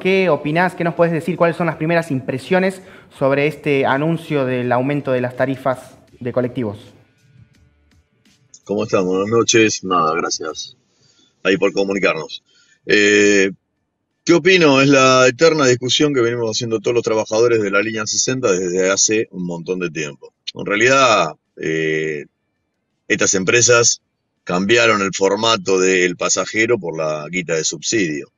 ¿qué opinás? ¿Qué nos podés decir? ¿Cuáles son las primeras impresiones sobre este anuncio del aumento de las tarifas de colectivos? ¿Cómo están? Buenas noches. Nada, gracias ahí por comunicarnos. Eh, ¿Qué opino? Es la eterna discusión que venimos haciendo todos los trabajadores de la línea 60 desde hace un montón de tiempo. En realidad, estas empresas cambiaron el formato del pasajero por la guita de subsidio.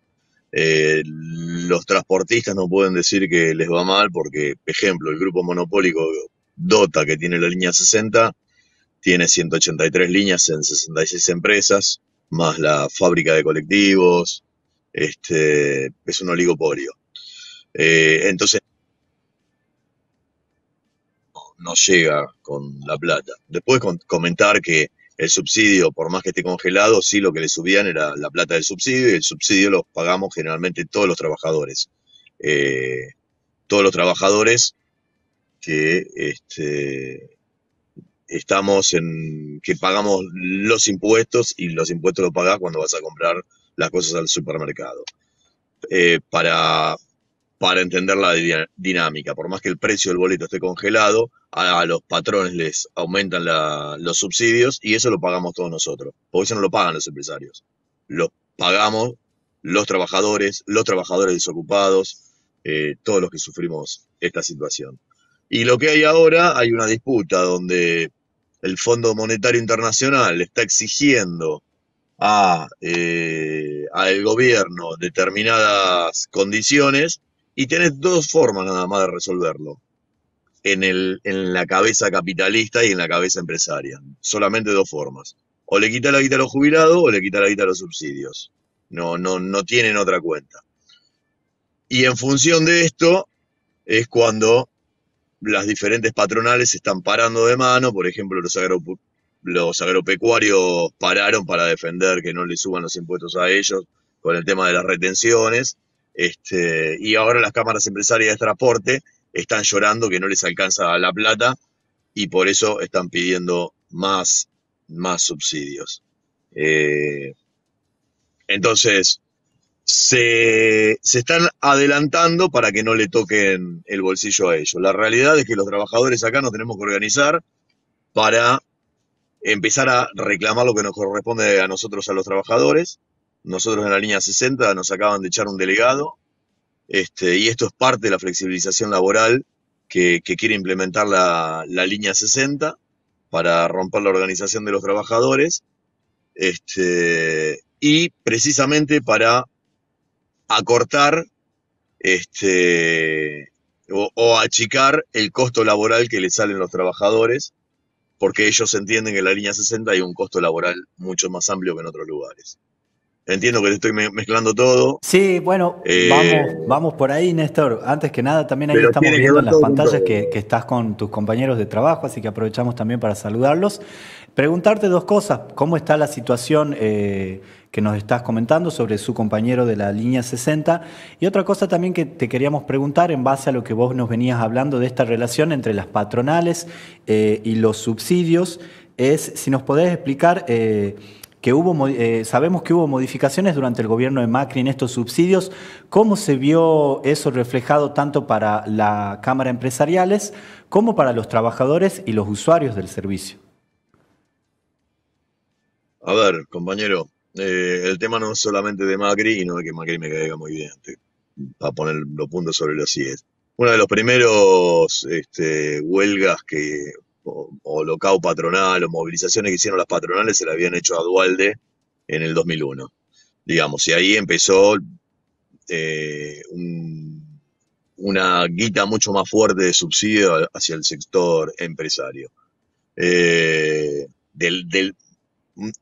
Los transportistas no pueden decir que les va mal porque, ejemplo, el grupo monopólico Dota que tiene la línea 60 tiene 183 líneas en 66 empresas, más la fábrica de colectivos, es un oligopolio. Entonces no llega con la plata. Después comentar que el subsidio, por más que esté congelado, sí lo que le subían era la plata del subsidio y el subsidio lo pagamos generalmente todos los trabajadores. Eh, Todos los trabajadores que que pagamos los impuestos y los impuestos los pagás cuando vas a comprar las cosas al supermercado. Eh, para, para entender la dinámica, por más que el precio del boleto esté congelado, a los patrones les aumentan los subsidios y eso lo pagamos todos nosotros, porque eso no lo pagan los empresarios, lo pagamos los trabajadores desocupados, todos los que sufrimos esta situación. Y lo que hay ahora, hay una disputa donde el Fondo Monetario Internacional está exigiendo al gobierno determinadas condiciones y tenés dos formas nada más de resolverlo en la cabeza capitalista y en la cabeza empresaria. Solamente dos formas. O le quita la guita a los jubilados o le quita la guita a los subsidios. No tienen otra cuenta. Y en función de esto es cuando las diferentes patronales se están parando de mano, por ejemplo, los agropecuarios pararon para defender que no le suban los impuestos a ellos con el tema de las retenciones, y ahora las cámaras empresarias de transporte están llorando que no les alcanza la plata y por eso están pidiendo más subsidios. Entonces, se están adelantando para que no le toquen el bolsillo a ellos. La realidad es que los trabajadores acá nos tenemos que organizar para empezar a reclamar lo que nos corresponde a nosotros, a los trabajadores. Nosotros en la línea 60 nos acaban de echar un delegado, y esto es parte de la flexibilización laboral que quiere implementar la línea 60 para romper la organización de los trabajadores, y precisamente para acortar o achicar el costo laboral que le salen los trabajadores, porque ellos entienden que en la línea 60 hay un costo laboral mucho más amplio que en otros lugares. Entiendo que te estoy mezclando todo, Sí, bueno, vamos por ahí, Néstor. Antes que nada, también ahí pero estamos tiene que viendo ver en las todo con pantallas todo. que estás con tus compañeros de trabajo, así que aprovechamos también para saludarlos. Preguntarte dos cosas. ¿Cómo está la situación que nos estás comentando sobre su compañero de la línea 60? Y otra cosa también que te queríamos preguntar en base a lo que vos nos venías hablando de esta relación entre las patronales y los subsidios, es si nos podés explicar... sabemos que hubo modificaciones durante el gobierno de Macri en estos subsidios. ¿Cómo se vio eso reflejado tanto para la Cámara Empresariales como para los trabajadores y los usuarios del servicio? A ver, compañero, el tema no es solamente de Macri y no es que Macri me caiga muy bien, para poner los puntos sobre los íes. Uno de los primeros huelgas o locao patronal o movilizaciones que hicieron las patronales se la habían hecho a Dualde en el 2001, digamos, y ahí empezó una guita mucho más fuerte de subsidio hacia el sector empresario. Eh, del, del,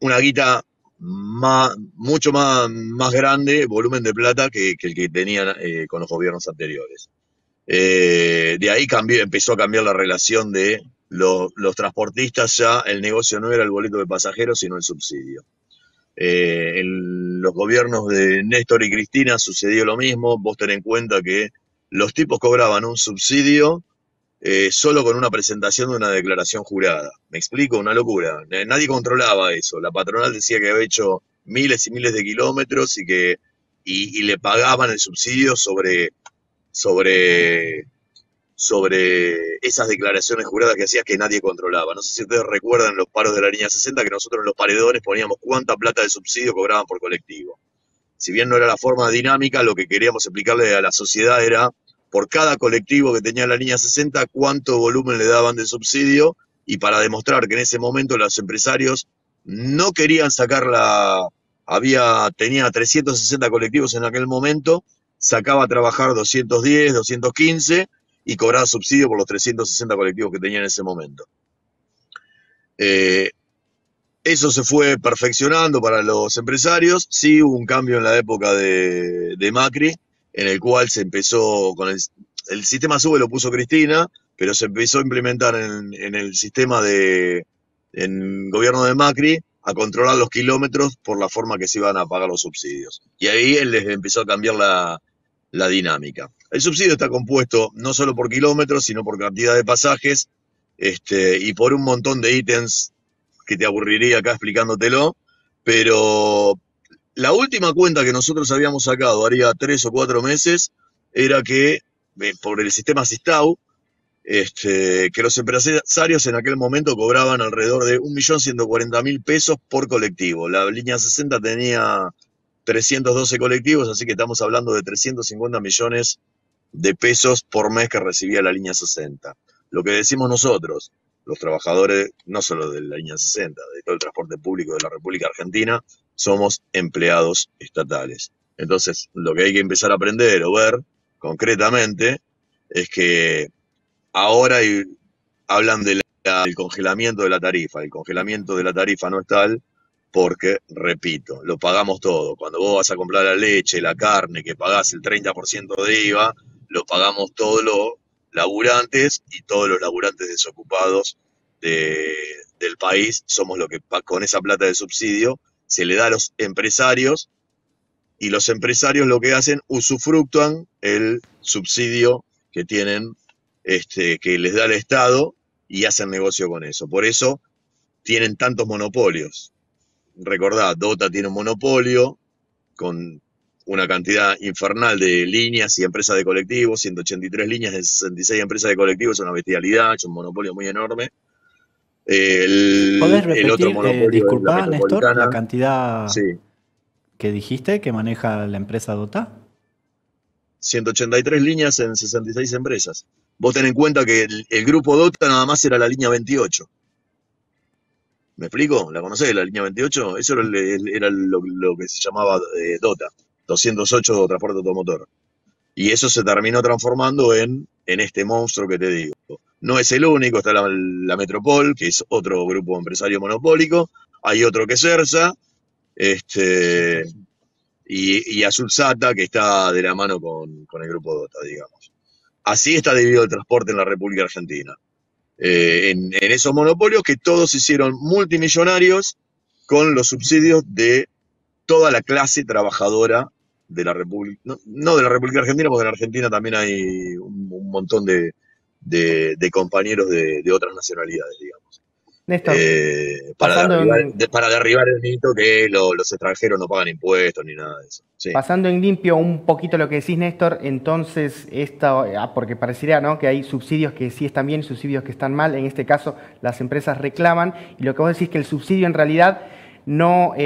una guita mucho más grande, volumen de plata que el que tenían con los gobiernos anteriores. De ahí empezó a cambiar la relación de los transportistas, ya el negocio no era el boleto de pasajeros, sino el subsidio. En los gobiernos de Néstor y Cristina sucedió lo mismo. Vos ten en cuenta que los tipos cobraban un subsidio solo con una presentación de una declaración jurada. ¿Me explico? Una locura. Nadie controlaba eso. La patronal decía que había hecho miles y miles de kilómetros y que y le pagaban el subsidio sobre, sobre esas declaraciones juradas que hacías que nadie controlaba. No sé si ustedes recuerdan los paros de la línea 60, que nosotros en los paredores poníamos cuánta plata de subsidio cobraban por colectivo. Si bien no era la forma dinámica, lo que queríamos explicarle a la sociedad era, por cada colectivo que tenía la línea 60, cuánto volumen le daban de subsidio, y para demostrar que en ese momento los empresarios no querían sacarla, tenía 360 colectivos en aquel momento, sacaba a trabajar 210, 215 y cobraba subsidio por los 360 colectivos que tenía en ese momento. Eso se fue perfeccionando para los empresarios. Sí hubo un cambio en la época de Macri, en el cual se empezó con el sistema SUBE lo puso Cristina, pero se empezó a implementar en el sistema en gobierno de Macri a controlar los kilómetros por la forma que se iban a pagar los subsidios. Y ahí él les empezó a cambiar la dinámica. El subsidio está compuesto no solo por kilómetros, sino por cantidad de pasajes, y por un montón de ítems que te aburriría acá explicándotelo, pero la última cuenta que nosotros habíamos sacado, haría 3 o 4 meses, era que por el sistema Sistau, que los empresarios en aquel momento cobraban alrededor de 1.140.000 pesos por colectivo. La línea 60 tenía 312 colectivos, así que estamos hablando de 350 millones de pesos por mes que recibía la línea 60. Lo que decimos nosotros, los trabajadores, no solo de la línea 60, de todo el transporte público de la República Argentina, somos empleados estatales. Entonces, lo que hay que empezar a aprender o ver concretamente es que ahora hablan del congelamiento de la tarifa. El congelamiento de la tarifa no es tal porque, repito, lo pagamos todo. Cuando vos vas a comprar la leche, la carne, que pagás el 30% de IVA, lo pagamos todos los laburantes, y todos los laburantes desocupados del país somos lo que con esa plata de subsidio se le da a los empresarios, y los empresarios lo que hacen, usufructúan el subsidio que tienen, que les da el Estado, y hacen negocio con eso. Por eso tienen tantos monopolios. Recordad, Dota tiene un monopolio con una cantidad infernal de líneas y empresas de colectivos, 183 líneas de 66 empresas de colectivos, es una bestialidad, es un monopolio muy enorme. ¿Podés repetir, el otro monopolio disculpa, es la Néstor, la cantidad sí, que dijiste que maneja la empresa Dota? 183 líneas en 66 empresas. Vos ten en cuenta que el grupo Dota nada más era la línea 28. ¿Me explico? ¿La conocés, la línea 28? Eso era lo que se llamaba Dota, 208 transporte automotor. Y eso se terminó transformando en este monstruo que te digo. No es el único, está la Metropol, que es otro grupo empresario monopólico. Hay otro que es Cersa, y Azulsata, que está de la mano con el grupo Dota, digamos. Así está dividido el transporte en la República Argentina. En esos monopolios que todos se hicieron multimillonarios con los subsidios de toda la clase trabajadora de la República, no de la República Argentina, porque en Argentina también hay un montón de compañeros de otras nacionalidades, digamos. Néstor, para derribar el mito que los extranjeros no pagan impuestos ni nada de eso. Sí. Pasando en limpio un poquito lo que decís, Néstor, entonces, porque parecería, ¿no?, que hay subsidios que sí están bien y subsidios que están mal. En este caso, las empresas reclaman, y lo que vos decís que el subsidio en realidad no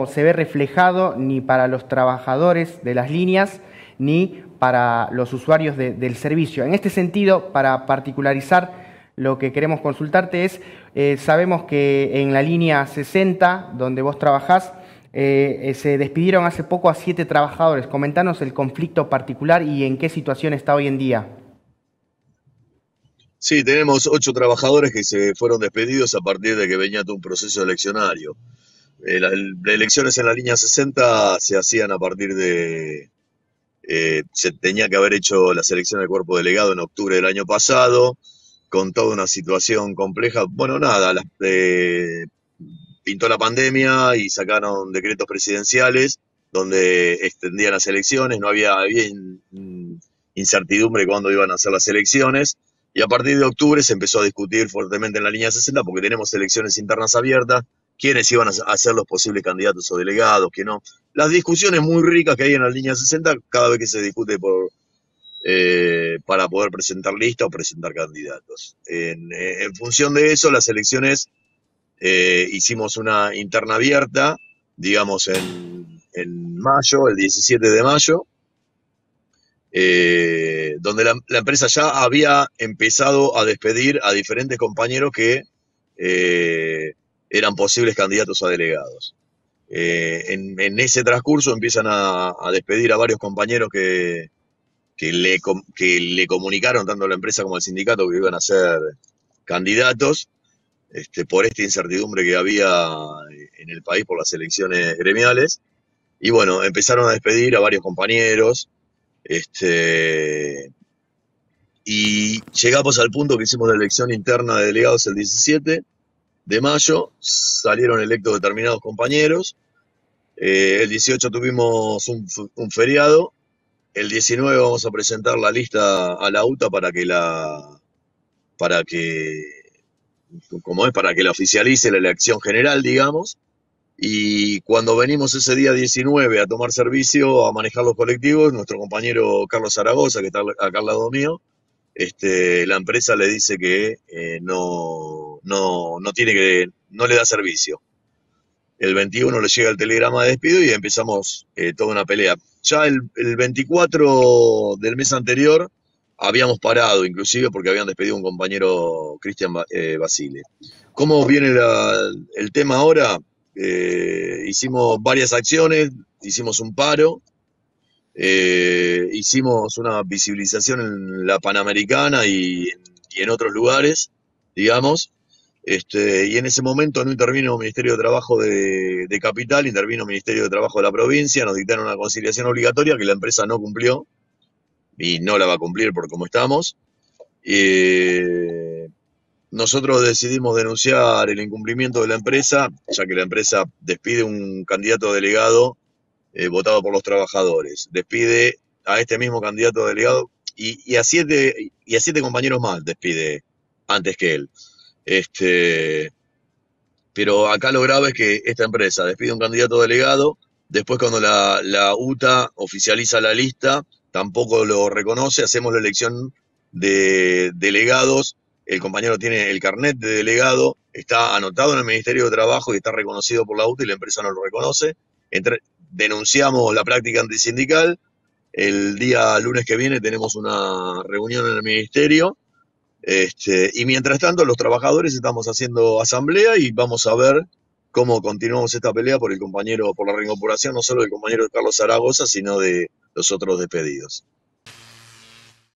se ve reflejado ni para los trabajadores de las líneas ni para los usuarios del servicio. En este sentido, para particularizar, lo que queremos consultarte es, sabemos que en la línea 60, donde vos trabajás, se despidieron hace poco a 7 trabajadores. Comentanos el conflicto particular y en qué situación está hoy en día. Sí, tenemos 8 trabajadores que se fueron despedidos a partir de que venía todo un proceso eleccionario. Las elecciones en la línea 60 se hacían a partir de... se tenía que haber hecho la selección del cuerpo delegado en octubre del año pasado, con toda una situación compleja. Bueno, nada, pintó la pandemia y sacaron decretos presidenciales donde extendían las elecciones, había incertidumbre cuándo iban a ser las elecciones, y a partir de octubre se empezó a discutir fuertemente en la línea 60, porque tenemos elecciones internas abiertas, quiénes iban a ser los posibles candidatos o delegados, que no. las discusiones muy ricas que hay en la línea 60 cada vez que se discute para poder presentar lista o presentar candidatos. En función de eso, las elecciones hicimos una interna abierta, digamos, en mayo, el 17 de mayo, donde la empresa ya había empezado a despedir a diferentes compañeros que eran posibles candidatos a delegados. En ese transcurso empiezan a despedir a varios compañeros que le comunicaron tanto a la empresa como al sindicato que iban a ser candidatos, por esta incertidumbre que había en el país por las elecciones gremiales. Y bueno, empezaron a despedir a varios compañeros, y llegamos al punto que hicimos la elección interna de delegados el 17 de mayo, salieron electos determinados compañeros, el 18 tuvimos un feriado, el 19 vamos a presentar la lista a la UTA para que la oficialice la elección general, digamos. Y cuando venimos ese día 19 a tomar servicio, a manejar los colectivos, nuestro compañero Carlos Zaragoza, que está acá al lado mío, la empresa le dice que no le da servicio. El 21 le llega el telegrama de despido y empezamos toda una pelea. Ya el 24 del mes anterior habíamos parado, inclusive porque habían despedido a un compañero, Cristian Basile. ¿Cómo viene el tema ahora? Hicimos varias acciones, hicimos un paro, hicimos una visibilización en la Panamericana y en otros lugares, digamos, y en ese momento no intervino el Ministerio de Trabajo de Capital, intervino el Ministerio de Trabajo de la provincia, nos dictaron una conciliación obligatoria que la empresa no cumplió y no la va a cumplir por cómo estamos. Nosotros decidimos denunciar el incumplimiento de la empresa, ya que la empresa despide un candidato delegado votado por los trabajadores, despide a este mismo candidato delegado y a siete compañeros más despide antes que él. Pero acá lo grave es que esta empresa despide un candidato delegado, después cuando la UTA oficializa la lista, tampoco lo reconoce, hacemos la elección de delegados, el compañero tiene el carnet de delegado, está anotado en el Ministerio de Trabajo y está reconocido por la UTA y la empresa no lo reconoce. Denunciamos la práctica antisindical, el día lunes que viene tenemos una reunión en el Ministerio, y mientras tanto los trabajadores estamos haciendo asamblea y vamos a ver cómo continuamos esta pelea por la reincorporación no solo del compañero Carlos Zaragoza, sino de los otros despedidos.